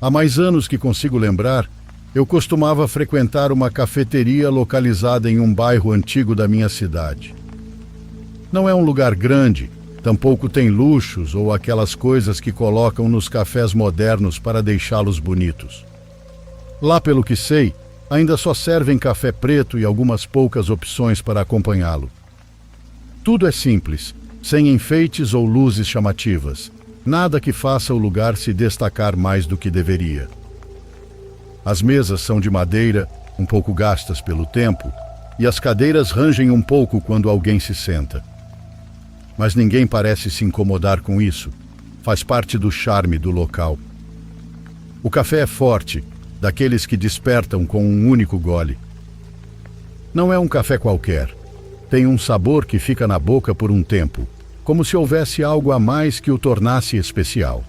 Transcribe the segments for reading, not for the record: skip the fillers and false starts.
Há mais anos que consigo lembrar, eu costumava frequentar uma cafeteria localizada em um bairro antigo da minha cidade. Não é um lugar grande, tampouco tem luxos ou aquelas coisas que colocam nos cafés modernos para deixá-los bonitos. Lá, pelo que sei, ainda só servem café preto e algumas poucas opções para acompanhá-lo. Tudo é simples, sem enfeites ou luzes chamativas, nada que faça o lugar se destacar mais do que deveria. As mesas são de madeira, um pouco gastas pelo tempo, e as cadeiras rangem um pouco quando alguém se senta. Mas ninguém parece se incomodar com isso, faz parte do charme do local. O café é forte, daqueles que despertam com um único gole. Não é um café qualquer. Tem um sabor que fica na boca por um tempo, como se houvesse algo a mais que o tornasse especial.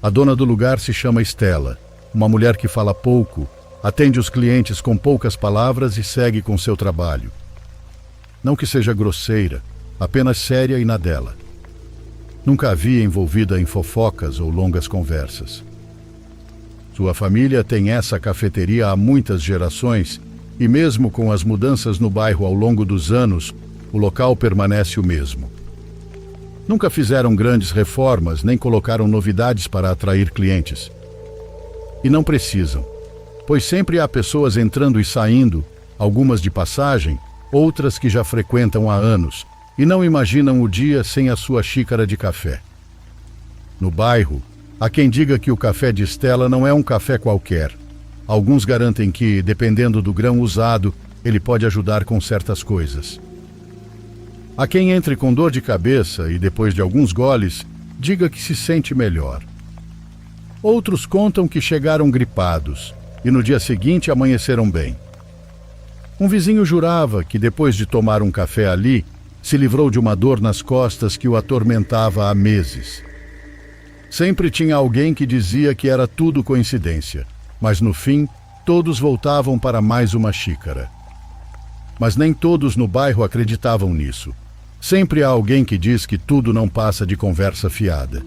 A dona do lugar se chama Estela, uma mulher que fala pouco, atende os clientes com poucas palavras e segue com seu trabalho. Não que seja grosseira, apenas séria e na dela. Nunca a vi envolvida em fofocas ou longas conversas. Sua família tem essa cafeteria há muitas gerações e mesmo com as mudanças no bairro ao longo dos anos, o local permanece o mesmo. Nunca fizeram grandes reformas nem colocaram novidades para atrair clientes. E não precisam, pois sempre há pessoas entrando e saindo, algumas de passagem, outras que já frequentam há anos e não imaginam o dia sem a sua xícara de café. No bairro, há quem diga que o café de Estela não é um café qualquer. Alguns garantem que, dependendo do grão usado, ele pode ajudar com certas coisas. Há quem entre com dor de cabeça e, depois de alguns goles, diga que se sente melhor. Outros contam que chegaram gripados e no dia seguinte amanheceram bem. Um vizinho jurava que, depois de tomar um café ali, se livrou de uma dor nas costas que o atormentava há meses. Sempre tinha alguém que dizia que era tudo coincidência, mas no fim, todos voltavam para mais uma xícara. Mas nem todos no bairro acreditavam nisso. Sempre há alguém que diz que tudo não passa de conversa fiada.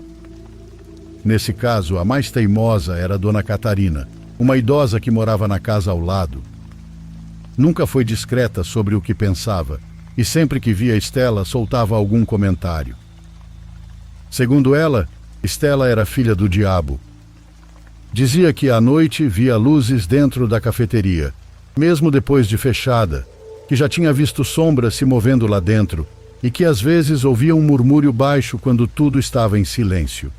Nesse caso, a mais teimosa era a Dona Catarina, uma idosa que morava na casa ao lado. Nunca foi discreta sobre o que pensava, e sempre que via Estela soltava algum comentário. Segundo ela, Estela era filha do diabo. Dizia que à noite via luzes dentro da cafeteria, mesmo depois de fechada, que já tinha visto sombras se movendo lá dentro e que às vezes ouvia um murmúrio baixo quando tudo estava em silêncio.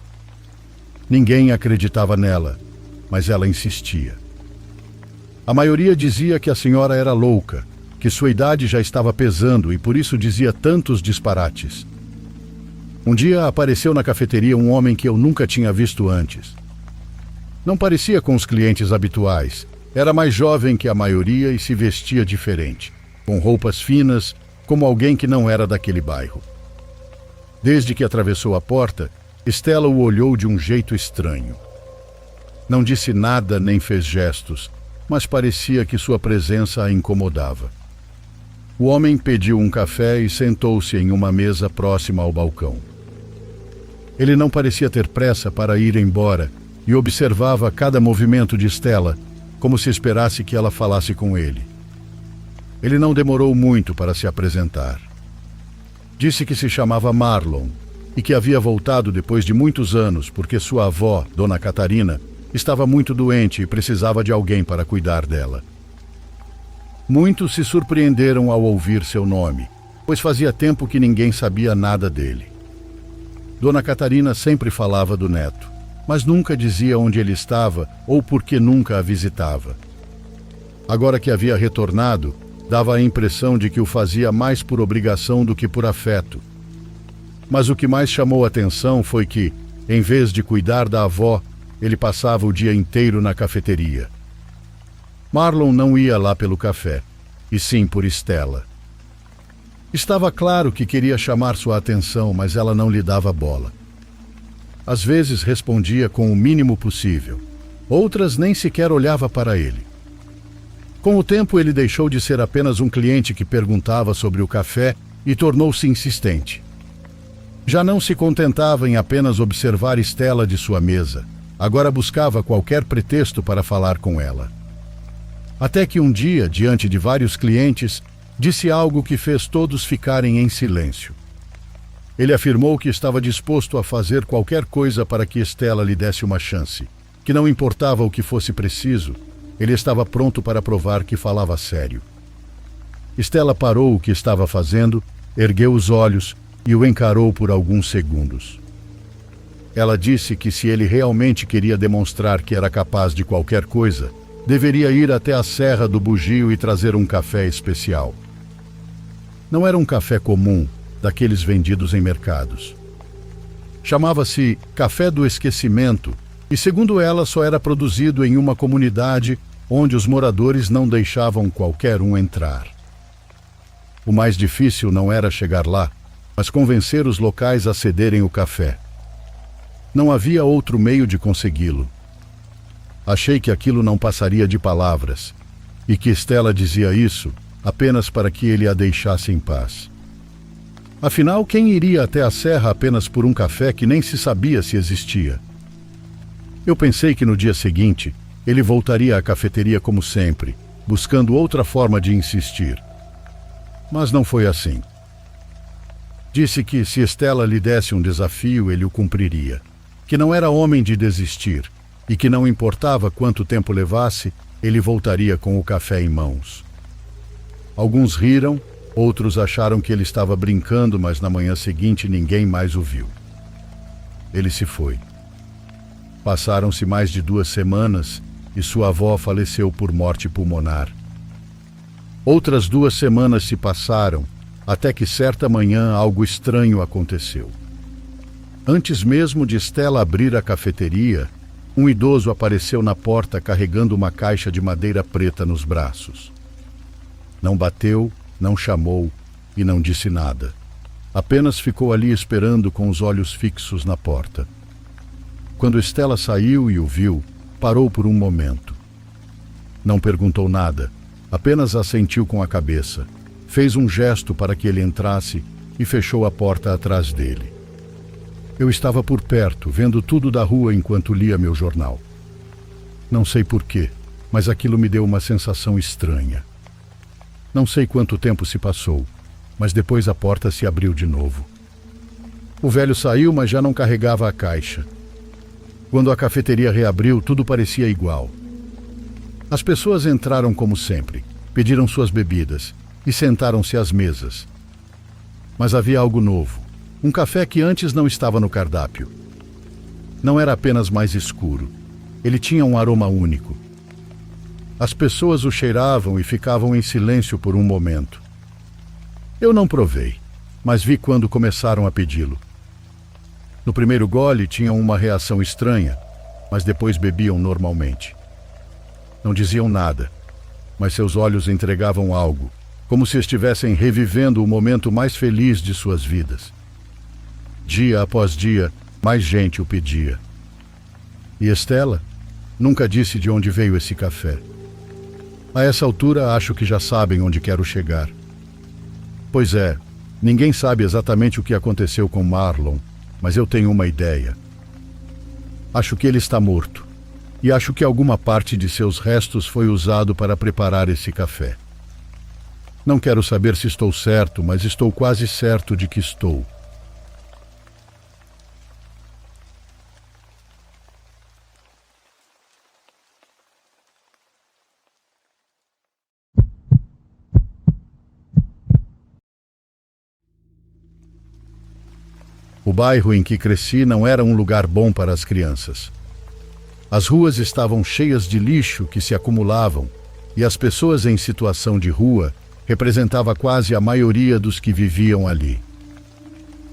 Ninguém acreditava nela, mas ela insistia. A maioria dizia que a senhora era louca, que sua idade já estava pesando e por isso dizia tantos disparates. Um dia apareceu na cafeteria um homem que eu nunca tinha visto antes. Não parecia com os clientes habituais, era mais jovem que a maioria e se vestia diferente, com roupas finas, como alguém que não era daquele bairro. Desde que atravessou a porta, Estela o olhou de um jeito estranho. Não disse nada nem fez gestos, mas parecia que sua presença a incomodava. O homem pediu um café e sentou-se em uma mesa próxima ao balcão. Ele não parecia ter pressa para ir embora e observava cada movimento de Estela, como se esperasse que ela falasse com ele. Ele não demorou muito para se apresentar. Disse que se chamava Marlon e que havia voltado depois de muitos anos porque sua avó, Dona Catarina, estava muito doente e precisava de alguém para cuidar dela. Muitos se surpreenderam ao ouvir seu nome, pois fazia tempo que ninguém sabia nada dele. Dona Catarina sempre falava do neto, mas nunca dizia onde ele estava ou por que nunca a visitava. Agora que havia retornado, dava a impressão de que o fazia mais por obrigação do que por afeto. Mas o que mais chamou a atenção foi que, em vez de cuidar da avó, ele passava o dia inteiro na cafeteria. Marlon não ia lá pelo café, e sim por Estela. Estava claro que queria chamar sua atenção, mas ela não lhe dava bola. Às vezes respondia com o mínimo possível, outras nem sequer olhava para ele. Com o tempo ele deixou de ser apenas um cliente que perguntava sobre o café e tornou-se insistente. Já não se contentava em apenas observar Estela de sua mesa. agora buscava qualquer pretexto para falar com ela. Até que um dia, diante de vários clientes, disse algo que fez todos ficarem em silêncio. Ele afirmou que estava disposto a fazer qualquer coisa para que Stella lhe desse uma chance, que não importava o que fosse preciso, ele estava pronto para provar que falava sério. Stella parou o que estava fazendo, ergueu os olhos e o encarou por alguns segundos. Ela disse que se ele realmente queria demonstrar que era capaz de qualquer coisa, deveria ir até a Serra do Bugio e trazer um café especial. Não era um café comum, daqueles vendidos em mercados. Chamava-se Café do Esquecimento e, segundo ela, só era produzido em uma comunidade onde os moradores não deixavam qualquer um entrar. O mais difícil não era chegar lá, mas convencer os locais a cederem o café. Não havia outro meio de consegui-lo. Achei que aquilo não passaria de palavras, e que Stella dizia isso apenas para que ele a deixasse em paz. Afinal, quem iria até a serra apenas por um café que nem se sabia se existia? Eu pensei que no dia seguinte ele voltaria à cafeteria como sempre, buscando outra forma de insistir. Mas não foi assim. Disse que se Stella lhe desse um desafio, ele o cumpriria, que não era homem de desistir e que não importava quanto tempo levasse, ele voltaria com o café em mãos. Alguns riram, outros acharam que ele estava brincando, mas na manhã seguinte ninguém mais o viu. Ele se foi. Passaram-se mais de 2 semanas e sua avó faleceu por morte pulmonar. Outras 2 semanas se passaram, até que certa manhã algo estranho aconteceu. Antes mesmo de Stella abrir a cafeteria, um idoso apareceu na porta carregando uma caixa de madeira preta nos braços. Não bateu, não chamou e não disse nada. Apenas ficou ali esperando com os olhos fixos na porta. Quando Stella saiu e o viu, parou por um momento. Não perguntou nada, apenas assentiu com a cabeça, fez um gesto para que ele entrasse e fechou a porta atrás dele. Eu estava por perto, vendo tudo da rua enquanto lia meu jornal. Não sei porquê, mas aquilo me deu uma sensação estranha. Não sei quanto tempo se passou, mas depois a porta se abriu de novo. O velho saiu, mas já não carregava a caixa. Quando a cafeteria reabriu, tudo parecia igual. As pessoas entraram como sempre, pediram suas bebidas e sentaram-se às mesas. Mas havia algo novo, um café que antes não estava no cardápio. Não era apenas mais escuro, ele tinha um aroma único. As pessoas o cheiravam e ficavam em silêncio por um momento. Eu não provei, mas vi quando começaram a pedi-lo. No primeiro gole tinham uma reação estranha, mas depois bebiam normalmente. Não diziam nada, mas seus olhos entregavam algo, como se estivessem revivendo o momento mais feliz de suas vidas. Dia após dia, mais gente o pedia. E Stella nunca disse de onde veio esse café. A essa altura, acho que já sabem onde quero chegar. Pois é, ninguém sabe exatamente o que aconteceu com Marlon, mas eu tenho uma ideia. Acho que ele está morto, e acho que alguma parte de seus restos foi usado para preparar esse café. Não quero saber se estou certo, mas estou quase certo de que estou. O bairro em que cresci não era um lugar bom para as crianças. As ruas estavam cheias de lixo que se acumulavam, e as pessoas em situação de rua representava quase a maioria dos que viviam ali.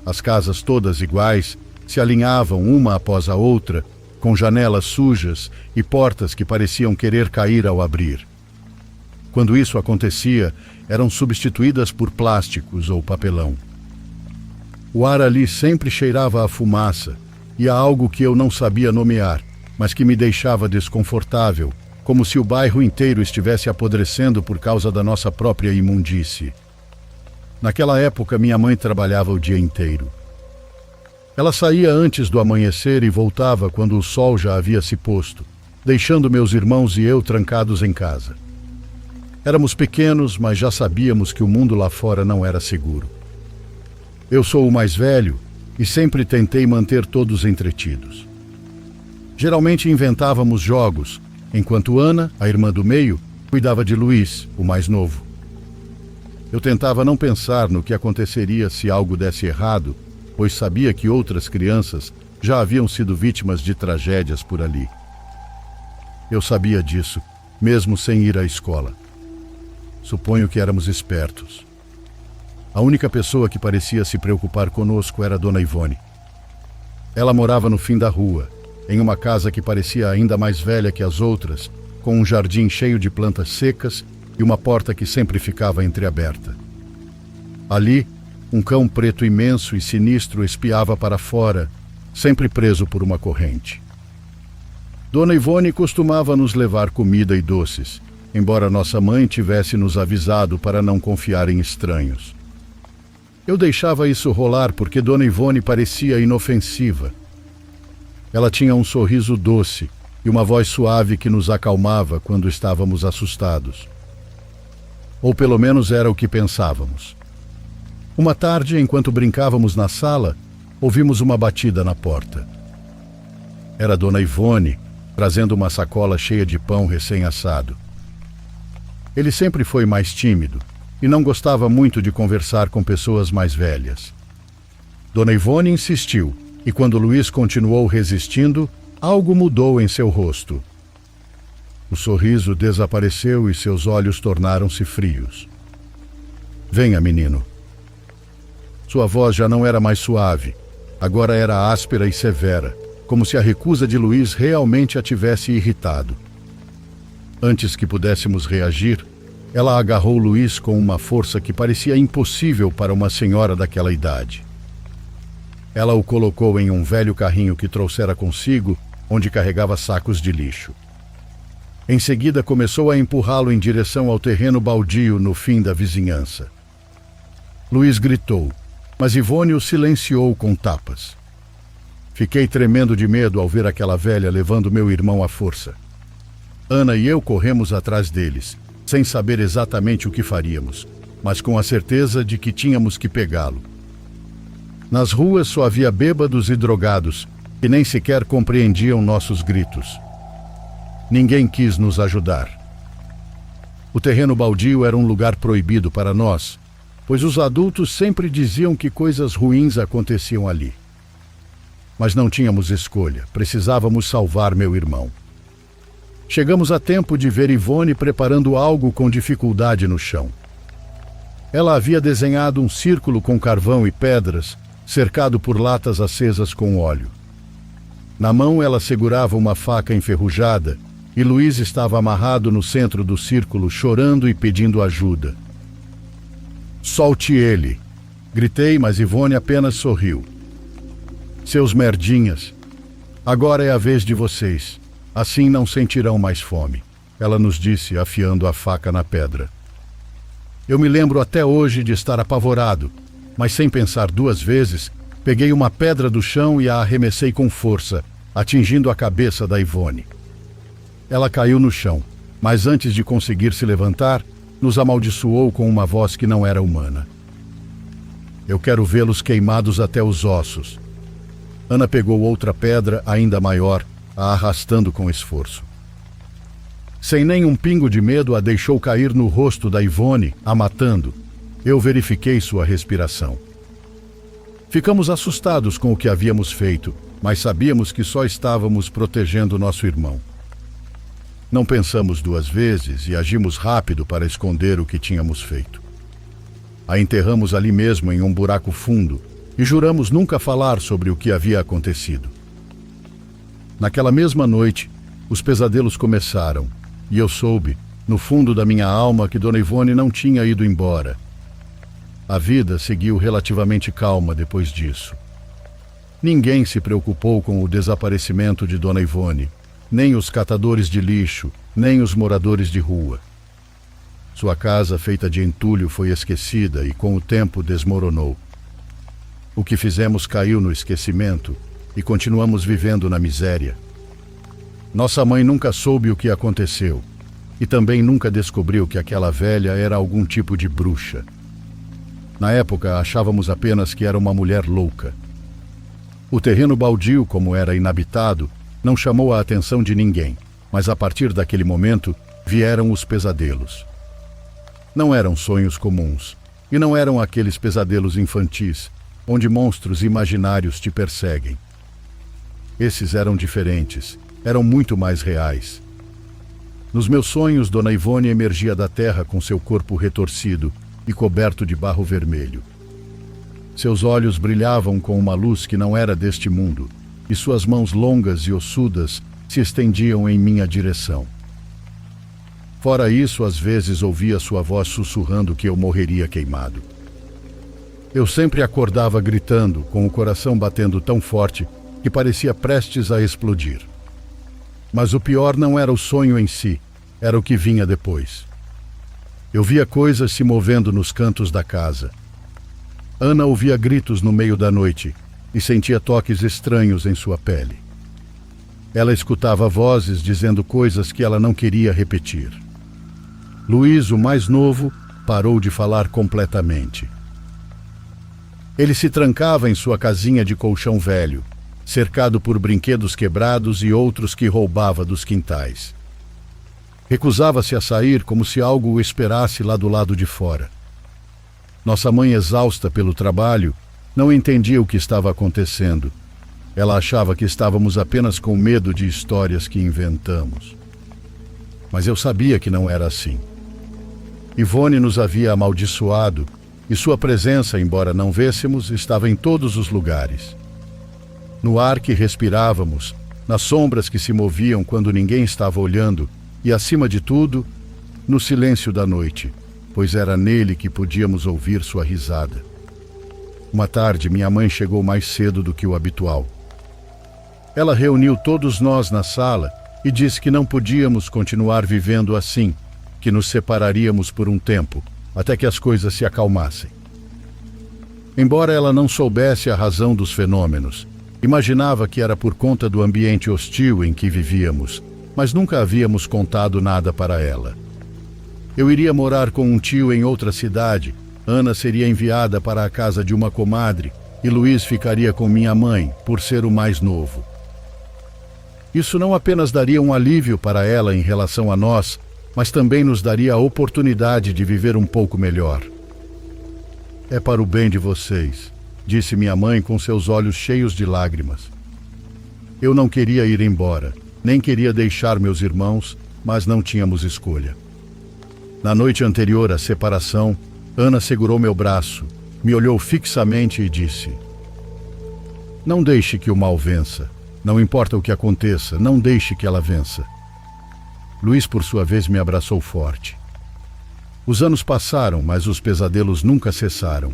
As casas todas iguais se alinhavam uma após a outra, com janelas sujas e portas que pareciam querer cair ao abrir. Quando isso acontecia, eram substituídas por plásticos ou papelão. O ar ali sempre cheirava a fumaça e a algo que eu não sabia nomear, mas que me deixava desconfortável, como se o bairro inteiro estivesse apodrecendo por causa da nossa própria imundície. Naquela época, minha mãe trabalhava o dia inteiro. Ela saía antes do amanhecer e voltava quando o sol já havia se posto, deixando meus irmãos e eu trancados em casa. Éramos pequenos, mas já sabíamos que o mundo lá fora não era seguro. Eu sou o mais velho e sempre tentei manter todos entretidos. Geralmente inventávamos jogos, enquanto Ana, a irmã do meio, cuidava de Luiz, o mais novo. Eu tentava não pensar no que aconteceria se algo desse errado, pois sabia que outras crianças já haviam sido vítimas de tragédias por ali. Eu sabia disso, mesmo sem ir à escola. Suponho que éramos espertos. A única pessoa que parecia se preocupar conosco era Dona Ivone. Ela morava no fim da rua, em uma casa que parecia ainda mais velha que as outras, com um jardim cheio de plantas secas e uma porta que sempre ficava entreaberta. Ali, um cão preto imenso e sinistro espiava para fora, sempre preso por uma corrente. Dona Ivone costumava nos levar comida e doces, embora nossa mãe tivesse nos avisado para não confiar em estranhos. Eu deixava isso rolar porque Dona Ivone parecia inofensiva. Ela tinha um sorriso doce e uma voz suave que nos acalmava quando estávamos assustados. Ou pelo menos era o que pensávamos. Uma tarde, enquanto brincávamos na sala, ouvimos uma batida na porta. Era Dona Ivone, trazendo uma sacola cheia de pão recém-assado. Ele sempre foi mais tímido e não gostava muito de conversar com pessoas mais velhas. Dona Ivone insistiu, e quando Luiz continuou resistindo, algo mudou em seu rosto. O sorriso desapareceu e seus olhos tornaram-se frios. Venha, menino. Sua voz já não era mais suave, agora era áspera e severa, como se a recusa de Luiz realmente a tivesse irritado. Antes que pudéssemos reagir, ela agarrou Luiz com uma força que parecia impossível para uma senhora daquela idade. Ela o colocou em um velho carrinho que trouxera consigo, onde carregava sacos de lixo. Em seguida, começou a empurrá-lo em direção ao terreno baldio no fim da vizinhança. Luiz gritou, mas Ivone o silenciou com tapas. Fiquei tremendo de medo ao ver aquela velha levando meu irmão à força. Ana e eu corremos atrás deles, sem saber exatamente o que faríamos, mas com a certeza de que tínhamos que pegá-lo. Nas ruas só havia bêbados e drogados, que nem sequer compreendiam nossos gritos. Ninguém quis nos ajudar. O terreno baldio era um lugar proibido para nós, pois os adultos sempre diziam que coisas ruins aconteciam ali. Mas não tínhamos escolha, precisávamos salvar meu irmão. Chegamos a tempo de ver Ivone preparando algo com dificuldade no chão. Ela havia desenhado um círculo com carvão e pedras, cercado por latas acesas com óleo. Na mão ela segurava uma faca enferrujada e Luiz estava amarrado no centro do círculo, chorando e pedindo ajuda. Solte ele! Gritei, mas Ivone apenas sorriu. Seus merdinhas, agora é a vez de vocês. Assim não sentirão mais fome, ela nos disse, afiando a faca na pedra. Eu me lembro até hoje de estar apavorado, mas sem pensar duas vezes, peguei uma pedra do chão e a arremessei com força, atingindo a cabeça da Ivone. Ela caiu no chão, mas antes de conseguir se levantar, nos amaldiçoou com uma voz que não era humana. Eu quero vê-los queimados até os ossos. Ana pegou outra pedra, ainda maior, a arrastando com esforço. Sem nenhum pingo de medo, a deixou cair no rosto da Ivone, a matando. Eu verifiquei sua respiração. Ficamos assustados com o que havíamos feito, mas sabíamos que só estávamos protegendo nosso irmão. Não pensamos duas vezes e agimos rápido para esconder o que tínhamos feito. A enterramos ali mesmo em um buraco fundo e juramos nunca falar sobre o que havia acontecido. Naquela mesma noite, os pesadelos começaram, e eu soube, no fundo da minha alma, que Dona Ivone não tinha ido embora. A vida seguiu relativamente calma depois disso. Ninguém se preocupou com o desaparecimento de Dona Ivone, nem os catadores de lixo, nem os moradores de rua. Sua casa, feita de entulho, foi esquecida e com o tempo desmoronou. O que fizemos caiu no esquecimento e continuamos vivendo na miséria. Nossa mãe nunca soube o que aconteceu e também nunca descobriu que aquela velha era algum tipo de bruxa. Na época, achávamos apenas que era uma mulher louca. O terreno baldio, como era inabitado, não chamou a atenção de ninguém, mas a partir daquele momento vieram os pesadelos. Não eram sonhos comuns, e não eram aqueles pesadelos infantis, onde monstros imaginários te perseguem. Esses eram diferentes, eram muito mais reais. Nos meus sonhos, Dona Ivone emergia da terra com seu corpo retorcido e coberto de barro vermelho. Seus olhos brilhavam com uma luz que não era deste mundo, e suas mãos longas e ossudas se estendiam em minha direção. Fora isso, às vezes ouvia sua voz sussurrando que eu morreria queimado. Eu sempre acordava gritando, com o coração batendo tão forte que parecia prestes a explodir. Mas o pior não era o sonho em si, era o que vinha depois. Eu via coisas se movendo nos cantos da casa. Ana ouvia gritos no meio da noite e sentia toques estranhos em sua pele. Ela escutava vozes dizendo coisas que ela não queria repetir. Luiz, o mais novo, parou de falar completamente. Ele se trancava em sua casinha de colchão velho, cercado por brinquedos quebrados e outros que roubava dos quintais. Recusava-se a sair como se algo o esperasse lá do lado de fora. Nossa mãe, exausta pelo trabalho, não entendia o que estava acontecendo. Ela achava que estávamos apenas com medo de histórias que inventamos. Mas eu sabia que não era assim. Ivone nos havia amaldiçoado e sua presença, embora não vêssemos, estava em todos os lugares. No ar que respirávamos, nas sombras que se moviam quando ninguém estava olhando e, acima de tudo, no silêncio da noite, pois era nele que podíamos ouvir sua risada. Uma tarde, minha mãe chegou mais cedo do que o habitual. Ela reuniu todos nós na sala e disse que não podíamos continuar vivendo assim, que nos separaríamos por um tempo, até que as coisas se acalmassem. Embora ela não soubesse a razão dos fenômenos, imaginava que era por conta do ambiente hostil em que vivíamos, mas nunca havíamos contado nada para ela. Eu iria morar com um tio em outra cidade, Ana seria enviada para a casa de uma comadre e Luiz ficaria com minha mãe, por ser o mais novo. Isso não apenas daria um alívio para ela em relação a nós, mas também nos daria a oportunidade de viver um pouco melhor. É para o bem de vocês, disse minha mãe com seus olhos cheios de lágrimas. Eu não queria ir embora, nem queria deixar meus irmãos, mas não tínhamos escolha. Na noite anterior à separação, Ana segurou meu braço, me olhou fixamente e disse: "Não deixe que o mal vença. Não importa o que aconteça, não deixe que ela vença." Luiz, por sua vez, me abraçou forte. Os anos passaram, mas os pesadelos nunca cessaram.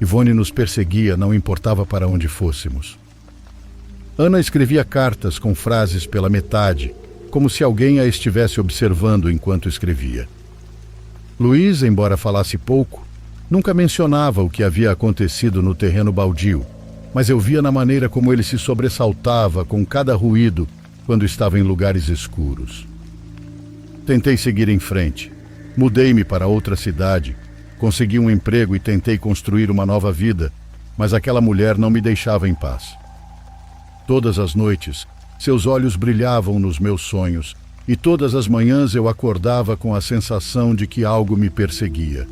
Ivone nos perseguia, não importava para onde fôssemos. Ana escrevia cartas com frases pela metade, como se alguém a estivesse observando enquanto escrevia. Luiz, embora falasse pouco, nunca mencionava o que havia acontecido no terreno baldio, mas eu via na maneira como ele se sobressaltava com cada ruído quando estava em lugares escuros. Tentei seguir em frente. Mudei-me para outra cidade, consegui um emprego e tentei construir uma nova vida, mas aquela mulher não me deixava em paz. Todas as noites, seus olhos brilhavam nos meus sonhos, e todas as manhãs eu acordava com a sensação de que algo me perseguia.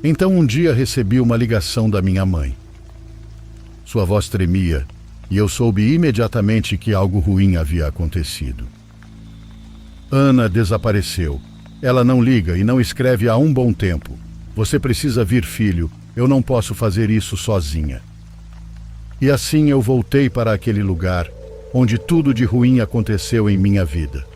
Então um dia recebi uma ligação da minha mãe. Sua voz tremia, e eu soube imediatamente que algo ruim havia acontecido. Ana desapareceu. Ela não liga e não escreve há um bom tempo. Você precisa vir, filho. Eu não posso fazer isso sozinha. E assim eu voltei para aquele lugar onde tudo de ruim aconteceu em minha vida.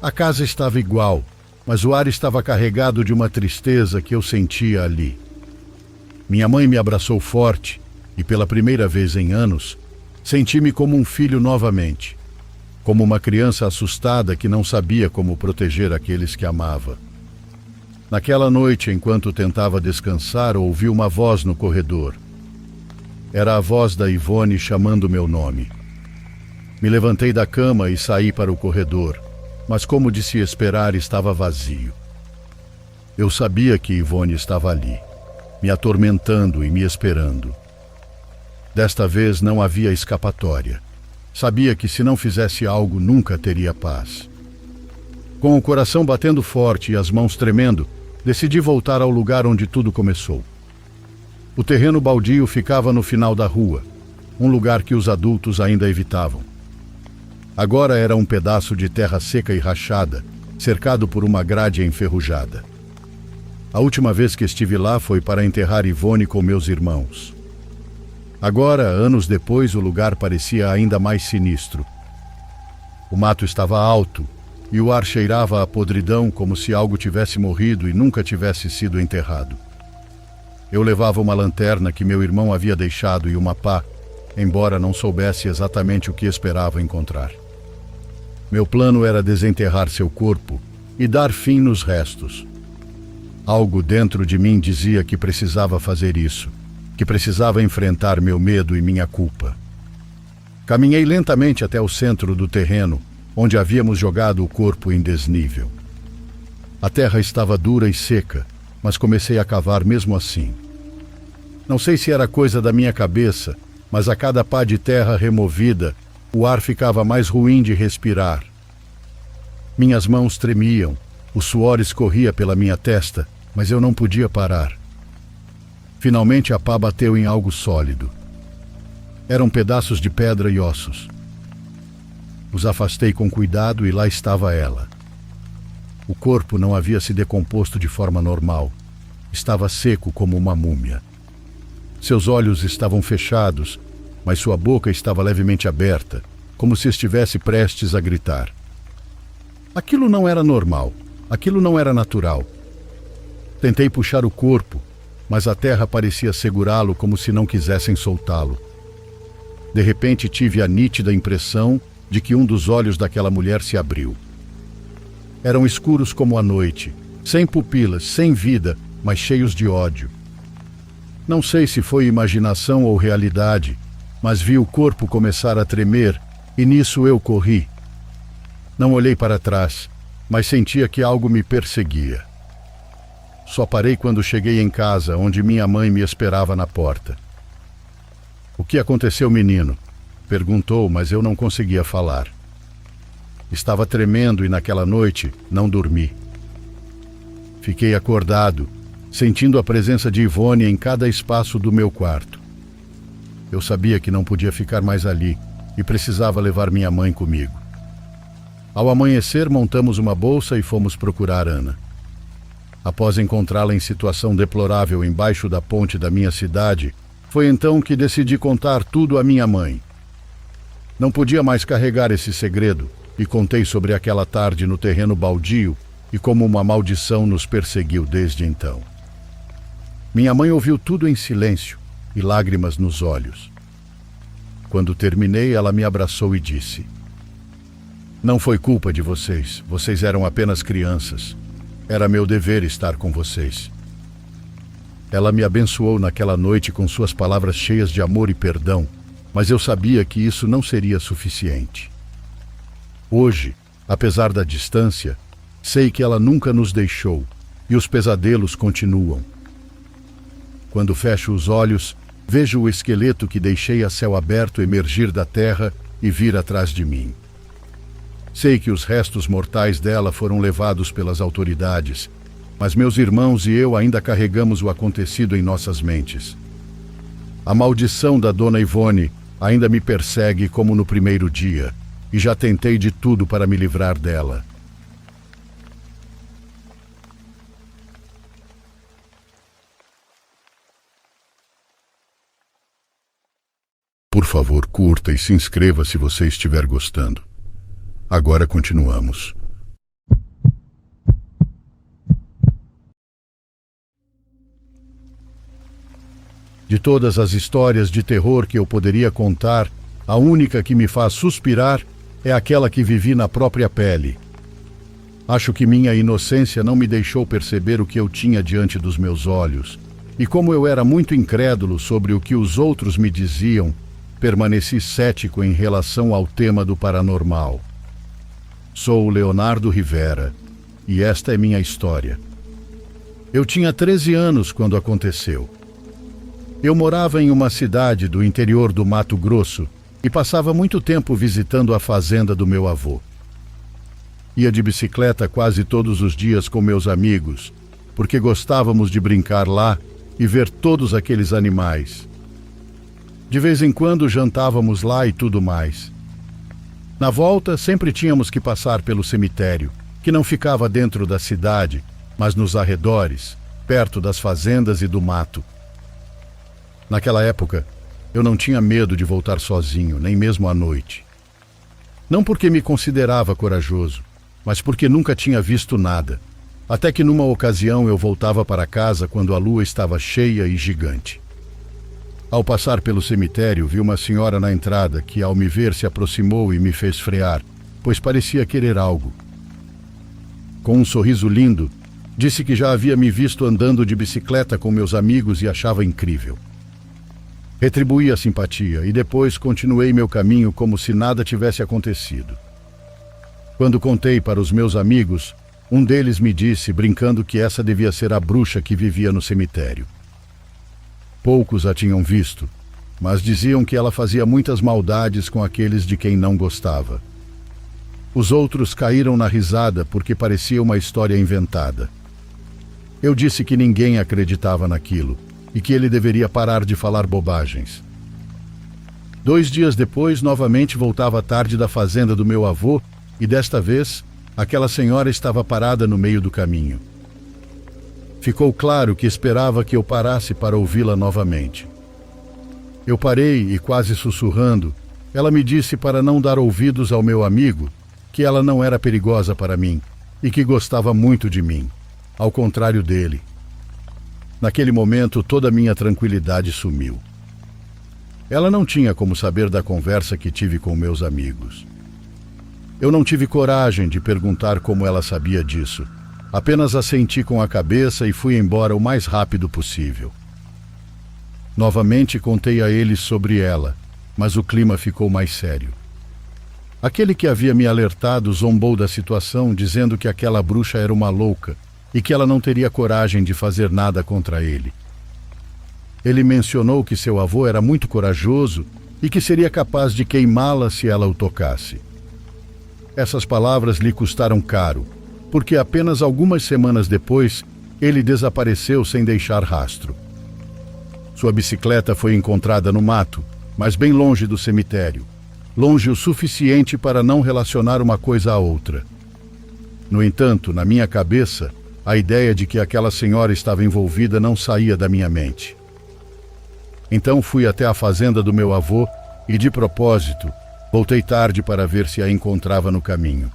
A casa estava igual, mas o ar estava carregado de uma tristeza que eu sentia ali. Minha mãe me abraçou forte e, pela primeira vez em anos, senti-me como um filho novamente, como uma criança assustada que não sabia como proteger aqueles que amava. Naquela noite, enquanto tentava descansar, ouvi uma voz no corredor. Era a voz da Ivone chamando meu nome. Me levantei da cama e saí para o corredor, mas como de se esperar, estava vazio. Eu sabia que Ivone estava ali, me atormentando e me esperando. Desta vez não havia escapatória. Sabia que se não fizesse algo, nunca teria paz. Com o coração batendo forte e as mãos tremendo, decidi voltar ao lugar onde tudo começou. O terreno baldio ficava no final da rua, um lugar que os adultos ainda evitavam. Agora era um pedaço de terra seca e rachada, cercado por uma grade enferrujada. A última vez que estive lá foi para enterrar Ivone com meus irmãos. Agora, anos depois, o lugar parecia ainda mais sinistro. O mato estava alto e o ar cheirava a podridão como se algo tivesse morrido e nunca tivesse sido enterrado. Eu levava uma lanterna que meu irmão havia deixado e uma pá, embora não soubesse exatamente o que esperava encontrar. Meu plano era desenterrar seu corpo e dar fim nos restos. Algo dentro de mim dizia que precisava fazer isso, que precisava enfrentar meu medo e minha culpa. Caminhei lentamente até o centro do terreno, onde havíamos jogado o corpo em desnível. A terra estava dura e seca, mas comecei a cavar mesmo assim. Não sei se era coisa da minha cabeça, mas a cada pá de terra removida, o ar ficava mais ruim de respirar. Minhas mãos tremiam, o suor escorria pela minha testa, mas eu não podia parar. Finalmente a pá bateu em algo sólido. Eram pedaços de pedra e ossos. Os afastei com cuidado e lá estava ela. O corpo não havia se decomposto de forma normal. Estava seco como uma múmia. Seus olhos estavam fechados, mas sua boca estava levemente aberta, como se estivesse prestes a gritar. Aquilo não era normal. Aquilo não era natural. Tentei puxar o corpo, mas a terra parecia segurá-lo como se não quisessem soltá-lo. De repente tive a nítida impressão de que um dos olhos daquela mulher se abriu. Eram escuros como a noite, sem pupilas, sem vida, mas cheios de ódio. Não sei se foi imaginação ou realidade, mas vi o corpo começar a tremer e nisso eu corri. Não olhei para trás, mas sentia que algo me perseguia. Só parei quando cheguei em casa, onde minha mãe me esperava na porta. "O que aconteceu, menino?" perguntou, mas eu não conseguia falar. Estava tremendo e naquela noite não dormi. Fiquei acordado, sentindo a presença de Ivone em cada espaço do meu quarto. Eu sabia que não podia ficar mais ali e precisava levar minha mãe comigo. Ao amanhecer, montamos uma bolsa e fomos procurar Ana. Após encontrá-la em situação deplorável embaixo da ponte da minha cidade, foi então que decidi contar tudo à minha mãe. Não podia mais carregar esse segredo e contei sobre aquela tarde no terreno baldio e como uma maldição nos perseguiu desde então. Minha mãe ouviu tudo em silêncio e lágrimas nos olhos. Quando terminei, ela me abraçou e disse: "Não foi culpa de vocês, vocês eram apenas crianças. Era meu dever estar com vocês." Ela me abençoou naquela noite com suas palavras cheias de amor e perdão, mas eu sabia que isso não seria suficiente. Hoje, apesar da distância, sei que ela nunca nos deixou e os pesadelos continuam. Quando fecho os olhos, vejo o esqueleto que deixei a céu aberto emergir da terra e vir atrás de mim. Sei que os restos mortais dela foram levados pelas autoridades, mas meus irmãos e eu ainda carregamos o acontecido em nossas mentes. A maldição da Dona Ivone ainda me persegue como no primeiro dia, e já tentei de tudo para me livrar dela. Por favor, curta e se inscreva se você estiver gostando. Agora continuamos. De todas as histórias de terror que eu poderia contar, a única que me faz suspirar é aquela que vivi na própria pele. Acho que minha inocência não me deixou perceber o que eu tinha diante dos meus olhos, e como eu era muito incrédulo sobre o que os outros me diziam, permaneci cético em relação ao tema do paranormal. Sou Leonardo Rivera, e esta é minha história. Eu tinha 13 anos quando aconteceu. Eu morava em uma cidade do interior do Mato Grosso e passava muito tempo visitando a fazenda do meu avô. Ia de bicicleta quase todos os dias com meus amigos, porque gostávamos de brincar lá e ver todos aqueles animais. De vez em quando jantávamos lá e tudo mais. Na volta, sempre tínhamos que passar pelo cemitério, que não ficava dentro da cidade, mas nos arredores, perto das fazendas e do mato. Naquela época, eu não tinha medo de voltar sozinho, nem mesmo à noite. Não porque me considerava corajoso, mas porque nunca tinha visto nada, até que numa ocasião eu voltava para casa quando a lua estava cheia e gigante. Ao passar pelo cemitério, vi uma senhora na entrada que, ao me ver, se aproximou e me fez frear, pois parecia querer algo. Com um sorriso lindo, disse que já havia me visto andando de bicicleta com meus amigos e achava incrível. Retribuí a simpatia e depois continuei meu caminho como se nada tivesse acontecido. Quando contei para os meus amigos, um deles me disse, brincando, que essa devia ser a bruxa que vivia no cemitério. Poucos a tinham visto, mas diziam que ela fazia muitas maldades com aqueles de quem não gostava. Os outros caíram na risada porque parecia uma história inventada. Eu disse que ninguém acreditava naquilo e que ele deveria parar de falar bobagens. 2 dias depois, novamente voltava à tarde da fazenda do meu avô e desta vez, aquela senhora estava parada no meio do caminho. Ficou claro que esperava que eu parasse para ouvi-la novamente. Eu parei e, quase sussurrando, ela me disse para não dar ouvidos ao meu amigo, que ela não era perigosa para mim e que gostava muito de mim, ao contrário dele. Naquele momento, toda a minha tranquilidade sumiu. Ela não tinha como saber da conversa que tive com meus amigos. Eu não tive coragem de perguntar como ela sabia disso. Apenas assenti com a cabeça e fui embora o mais rápido possível. Novamente contei a eles sobre ela, mas o clima ficou mais sério. Aquele que havia me alertado zombou da situação, dizendo que aquela bruxa era uma louca e que ela não teria coragem de fazer nada contra ele. Ele mencionou que seu avô era muito corajoso e que seria capaz de queimá-la se ela o tocasse. Essas palavras lhe custaram caro, porque apenas algumas semanas depois, ele desapareceu sem deixar rastro. Sua bicicleta foi encontrada no mato, mas bem longe do cemitério, longe o suficiente para não relacionar uma coisa à outra. No entanto, na minha cabeça, a ideia de que aquela senhora estava envolvida não saía da minha mente. Então fui até a fazenda do meu avô e, de propósito, voltei tarde para ver se a encontrava no caminho.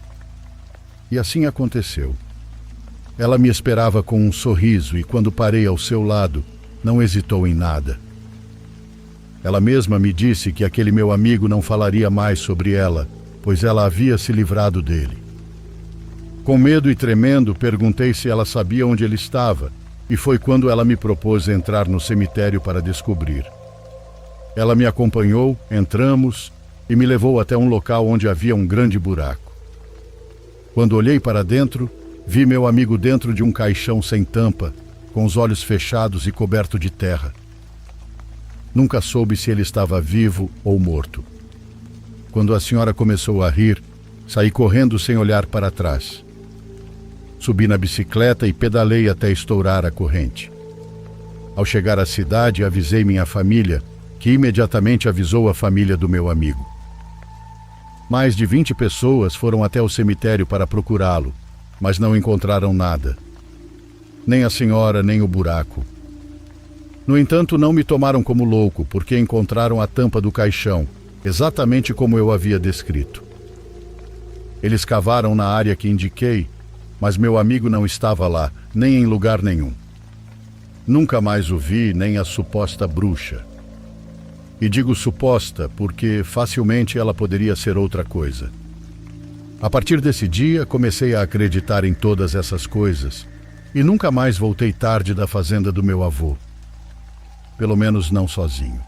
E assim aconteceu. Ela me esperava com um sorriso e, quando parei ao seu lado, não hesitou em nada. Ela mesma me disse que aquele meu amigo não falaria mais sobre ela, pois ela havia se livrado dele. Com medo e tremendo, perguntei se ela sabia onde ele estava, e foi quando ela me propôs entrar no cemitério para descobrir. Ela me acompanhou, entramos e me levou até um local onde havia um grande buraco. Quando olhei para dentro, vi meu amigo dentro de um caixão sem tampa, com os olhos fechados e coberto de terra. Nunca soube se ele estava vivo ou morto. Quando a senhora começou a rir, saí correndo sem olhar para trás. Subi na bicicleta e pedalei até estourar a corrente. Ao chegar à cidade, avisei minha família, que imediatamente avisou a família do meu amigo. Mais de 20 pessoas foram até o cemitério para procurá-lo, mas não encontraram nada. Nem a senhora, nem o buraco. No entanto, não me tomaram como louco, porque encontraram a tampa do caixão, exatamente como eu havia descrito. Eles cavaram na área que indiquei, mas meu amigo não estava lá, nem em lugar nenhum. Nunca mais o vi, nem a suposta bruxa. E digo suposta porque facilmente ela poderia ser outra coisa. A partir desse dia, comecei a acreditar em todas essas coisas e nunca mais voltei tarde da fazenda do meu avô. Pelo menos não sozinho.